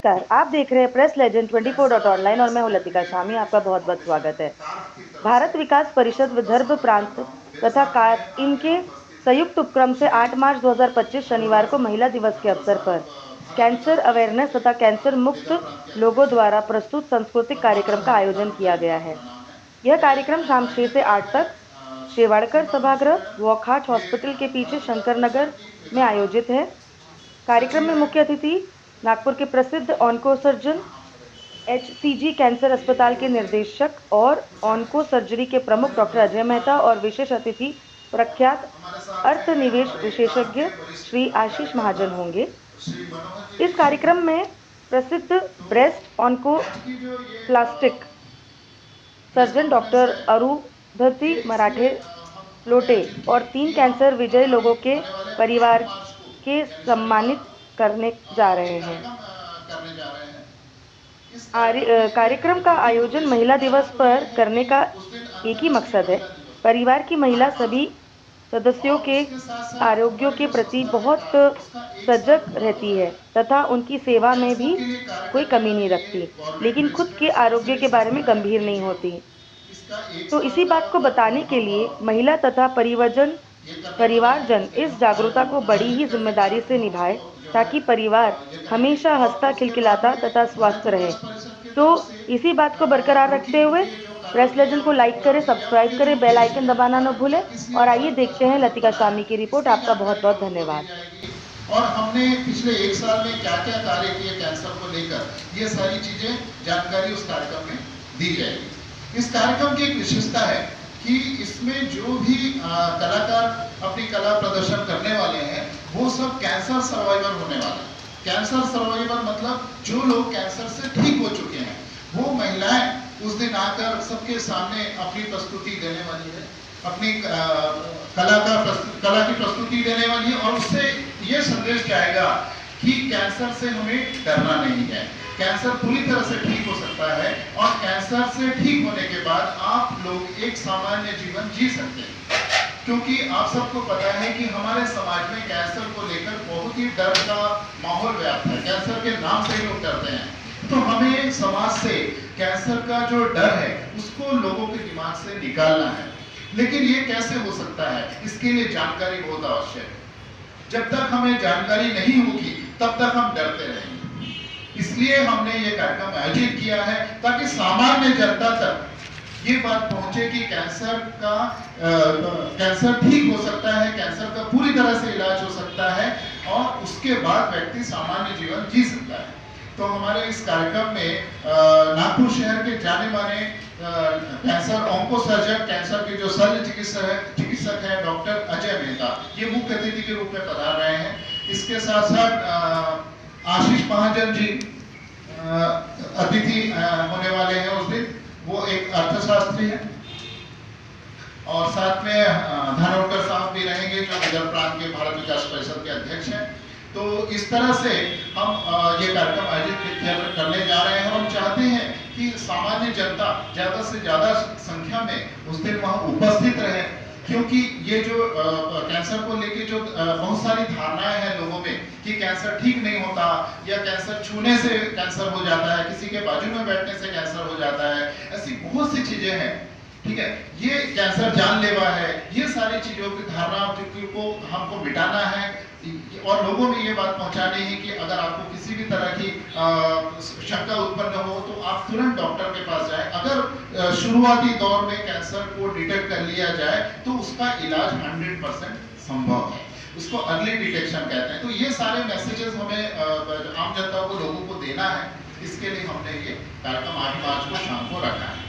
नमस्कार, आप देख रहे हैं प्रेस लेजेंड 24.online और मैं हूं लतिका शामी। आपका बहुत बहुत स्वागत है। भारत विकास परिषद विदर्भ प्रांत तथा कार इनके संयुक्त उपक्रम से 8 मार्च 2025 शनिवार को महिला दिवस के अवसर पर कैंसर अवेयरनेस तथा कैंसर मुक्त लोगों द्वारा प्रस्तुत सांस्कृतिक कार्यक्रम का आयोजन किया गया है। यह कार्यक्रम शाम 6 से 8 तक शेवाड़कर सभागृह, वॉकहार्ट हॉस्पिटल के पीछे शंकर नगर में आयोजित है। कार्यक्रम में मुख्य अतिथि नागपुर के प्रसिद्ध ऑन्को सर्जन, HCG कैंसर अस्पताल के निर्देशक और ऑन्को सर्जरी के प्रमुख डॉक्टर अजय मेहता और विशेष अतिथि प्रख्यात अर्थनिवेश विशेषज्ञ श्री आशीष महाजन होंगे। इस कार्यक्रम में प्रसिद्ध breast onco plastic surgeon doctor Arundhati मराठे लोटे और 3 कैंसर विजयी लोगों के परिवार के सम्मानित करने जा रहे हैं। कार्यक्रम का आयोजन महिला दिवस पर करने का एक ही मकसद है। परिवार की महिला सभी सदस्यों के आरोग्य के प्रति बहुत सजग रहती है तथा उनकी सेवा में भी कोई कमी नहीं रखती, लेकिन खुद के आरोग्य के बारे में गंभीर नहीं होती। तो इसी बात को बताने के लिए महिला तथा परिवारजन इस जागरूकता को बड़ी ही जिम्मेदारी से निभाए ताकि परिवार हमेशा हंसता खिलखिलाता तथा स्वस्थ रहे। तो इसी बात को बरकरार रखते हुए प्रेस लेजेंड को लाइक करें, सब्सक्राइब करें, बेल आइकन दबाना न भूलें। और आइए देखते हैं लतिका शामी की रिपोर्ट। आपका बहुत बहुत धन्यवाद। और हमने पिछले 1 साल में क्या क्या कार्य किए कैंसर को लेकर, ये सारी चीजें जानकारी उस कार्यक्रम में दी जाएगी। इस कार्यक्रम की एक विशेषता है कि इसमें जो भी कलाकार अपनी कला प्रदर्शन करने वाले हैं वो सब कैंसर सर्वाइवर होने वाले हैं। कैंसर सर्वाइवर मतलब जो लोग कैंसर से ठीक हो चुके हैं, वो महिलाएं उस दिन आकर सबके सामने अपनी प्रस्तुति देने वाली है, अपनी कला की प्रस्तुति देने वाली है और उससे ये संदेश जाएगा कि कैंसर से हमें डरना नहीं है, कैंसर पूरी तरह से ठीक हो सकता है और कैंसर से ठीक होने के बाद आप लोग एक सामान्य जीवन जी सकते हैं। क्योंकि आप सबको पता है कि हमारे समाज में कैंसर को लेकर बहुत ही डर का माहौल व्याप्त है, कैंसर के नाम से ही लोग डरते हैं। तो हमें समाज से कैंसर का जो डर है उसको लोगों के दिमाग से निकालना है। लेकिन ये कैसे हो सकता है, इसके लिए जानकारी बहुत आवश्यक है। जब तक हमें जानकारी नहीं होगी तब तक हम डरते रहेंगे। इसलिए हमने ये कार्यक्रम आयोजित किया है ताकि सामान्य जनता तक ये बात पहुंचे कि कैंसर ठीक हो सकता है, कैंसर का पूरी तरह से इलाज हो सकता है और उसके बाद व्यक्ति सामान्य जीवन जी सकता है। तो हमारे इस कार्यक्रम में नागपुर शहर के जाने माने कैंसर ऑन्को सर्जन, कैंसर के जो शल्य चिकित्सक है डॉक्टर अजय मेहता, ये मुख्य अतिथि के रूप में पधार रहे हैं। इसके साथ साथ आशीष महाजन जी अतिथि होने वाले हैं उस दिन, वो एक अर्थशास्त्री है और साथ में धानोरकर साहब भी रहेंगे जो विदर्भ प्रांत के भारत विकास परिषद के अध्यक्ष हैं। तो इस तरह से हम ये कार्यक्रम आयोजित करने जा रहे हैं और हम चाहते हैं कि सामान्य जनता ज्यादा से ज्यादा संख्या में उस दिन वहां उपस्थित रहे, क्योंकि ये जो कैंसर को लेके जो बहुत सारी धारणाएं हैं लोगों में कि कैंसर ठीक नहीं होता या कैंसर छूने से कैंसर हो जाता है, किसी के बाजू में बैठने से कैंसर हो जाता है, ऐसी बहुत सी चीजें हैं। ठीक है, ये कैंसर जानलेवा है, ये सारी चीजों की धारणा को हमको मिटाना है और लोगों में ये बात पहुंचानी है कि अगर आपको किसी भी तरह की शंका उत्पन्न हो तो आप तुरंत डॉक्टर के पास जाएं। अगर शुरुआती दौर में कैंसर को डिटेक्ट कर लिया जाए तो उसका इलाज 100% संभव है, उसको अर्ली डिटेक्शन कहते हैं। तो ये सारे मैसेजेस हमें आम जनता को, लोगों को देना है, इसके लिए हमने ये कार्यक्रम 8 मार्च को शाम को रखा है।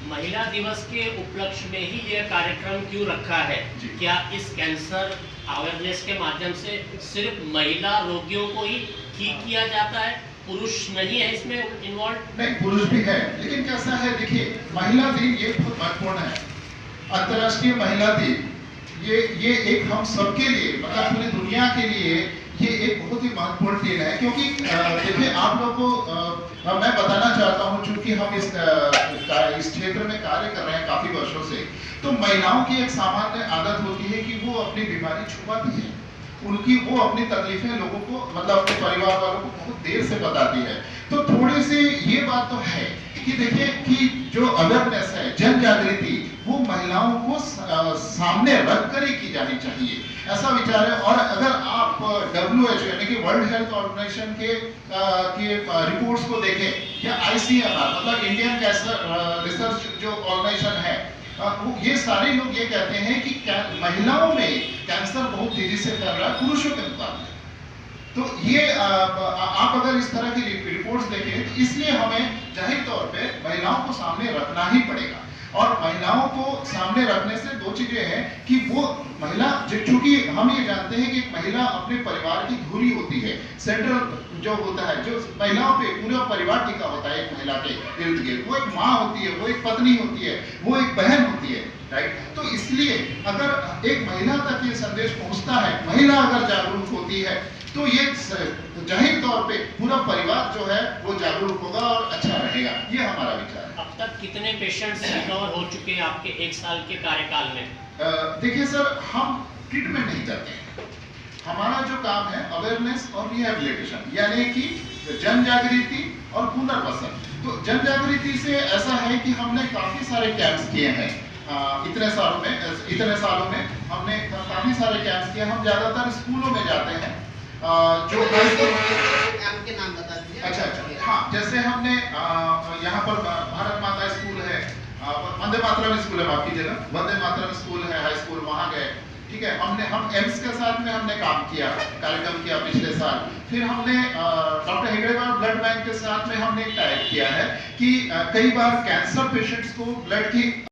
महिला दिवस के उपलक्ष्य में ही यह कार्यक्रम क्यों रखा है? क्या इस कैंसर अवेयरनेस के माध्यम से सिर्फ महिला रोगियों को ही ठीक किया जाता है, पुरुष नहीं है इसमें इन्वॉल्व? नहीं, पुरुष भी है, लेकिन कैसा है, देखिए महिला दिन ये बहुत महत्वपूर्ण है। अंतर्राष्ट्रीय महिला दिन ये एक हम सबके लिए, मतलब पूरी दुनिया के लिए ये एक बहुत ही महत्वपूर्ण दिन है। क्योंकि देखिए आप लोगों को मैं बताना चाहता हूँ, चूंकि हम इस क्षेत्र में कार्य कर रहे हैं काफी वर्षों से, तो महिलाओं की एक सामान्य आदत होती है कि वो अपनी बीमारी छुपाती है। उनकी वो अपनी तकलीफें लोगों को मतलब अपने परिवार वालों को बहुत देर से बताती है। तो थोड़ी सी ये बात तो है कि देखिए कि जो अवेयरनेस है, जन जागृति, वो महिलाओं को सामने रख कर ही की जानी चाहिए, ऐसा विचार है। और अगर आप WHO यानी कि वर्ल्ड हेल्थ ऑर्गेनाइजेशन के रिपोर्ट्स को देखें या ICMR मतलब इंडियन कैंसर रिसर्च जो ऑर्गेनाइजेशन है, ये सारे लोग ये कहते हैं कि महिलाओं में कैंसर बहुत तेजी से फैल रहा है पुरुषों के मुकाबले। तो ये आप अगर इस तरह की रिपोर्ट्स देखें तो इसलिए हमें जाहिर तौर पे महिलाओं को सामने रखना ही पड़ेगा। और महिलाओं को सामने रखने से दो चीजें हैं कि वो महिला, चूंकि हम ये जानते हैं कि एक महिला अपने परिवार की धुरी होती है, सेंट्रल जो होता है, जो महिलाओं पे पूरा परिवार टिका होता है एक महिला के इर्द गिर्द। वो एक माँ होती है, वो एक पत्नी होती है, वो एक बहन होती है, राइट। तो इसलिए अगर एक महिला तक ये संदेश पहुंचता है, महिला अगर जागरूक होती है, तो ये जाहिर तौर पे पूरा परिवार जो है वो जागरूक होगा और अच्छा रहेगा। ये हमारा विचार है। अब तक कितने पेशेंट्स रिकवर हो चुके हैं आपके 1 साल के कार्यकाल में? देखिए सर, हम ट्रीटमेंट नहीं करते हैं, हमारा जो काम है अवेयरनेस और रिहेबिलिटेशन, यानी कि जन जागृति और पुनर्वसन। तो जन जागृति से ऐसा है कि हमने काफी सारे कैंप्स किए हैं इतने सालों में हमने काफी सारे कैंप्स किए। हम ज्यादातर स्कूलों में जाते हैं, जो कैंप के नाम बता दीजिए। अच्छा, हाँ, जैसे हमने यहाँ पर भारत माता स्कूल है, वंदे मातरम स्कूल है, माफ कीजिएगा, वंदे मातरम स्कूल है, हाई स्कूल, वहाँ गए, ठीक है। हम एम्स के साथ में हमने काम किया, कार्यक्रम किया पिछले साल। फिर हमने डॉक्टर हेगड़ेवार ब्लड बैंक के साथ में हमने एक टाइप किया है कि कई बार कैंसर पेशेंट्स को ब्लड की